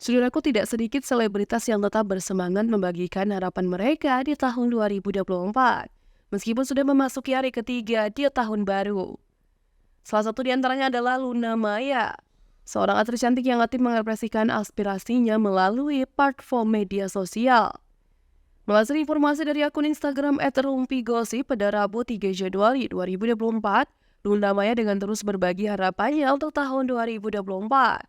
Saudaraku, tidak sedikit selebritas yang tetap bersemangat membagikan harapan mereka di tahun 2024, meskipun sudah memasuki hari ketiga di tahun baru. Salah satu di antaranya adalah Luna Maya, seorang aktris cantik yang aktif mengekspresikan aspirasinya melalui platform media sosial. Melansir informasi dari akun Instagram @rumpigosip pada Rabu 3 Januari 2024, Luna Maya dengan terus berbagi harapannya untuk tahun 2024.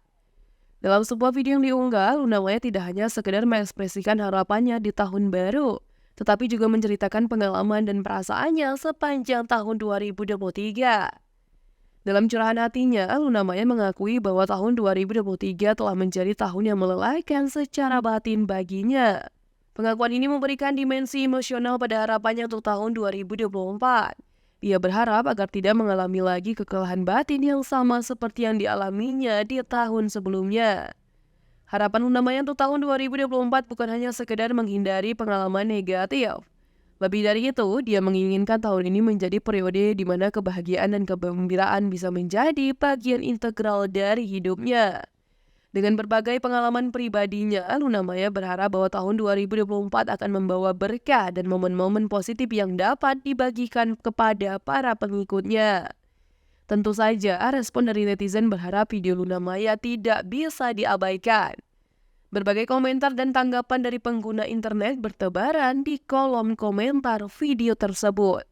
Dalam sebuah video yang diunggah, Luna Maya tidak hanya sekedar mengekspresikan harapannya di tahun baru, tetapi juga menceritakan pengalaman dan perasaannya sepanjang tahun 2023. Dalam curahan hatinya, Luna Maya mengakui bahwa tahun 2023 telah menjadi tahun yang melelahkan secara batin baginya. Pengakuan ini memberikan dimensi emosional pada harapannya untuk tahun 2024. Ia berharap agar tidak mengalami lagi kekalahan batin yang sama seperti yang dialaminya di tahun sebelumnya. Harapan Luna Maya untuk tahun 2024 bukan hanya sekedar menghindari pengalaman negatif. Lebih dari itu, dia menginginkan tahun ini menjadi periode di mana kebahagiaan dan kegembiraan bisa menjadi bagian integral dari hidupnya. Dengan berbagai pengalaman pribadinya, Luna Maya berharap bahwa tahun 2024 akan membawa berkah dan momen-momen positif yang dapat dibagikan kepada para pengikutnya. Tentu saja, respon dari netizen berharap video Luna Maya tidak bisa diabaikan. Berbagai komentar dan tanggapan dari pengguna internet bertebaran di kolom komentar video tersebut.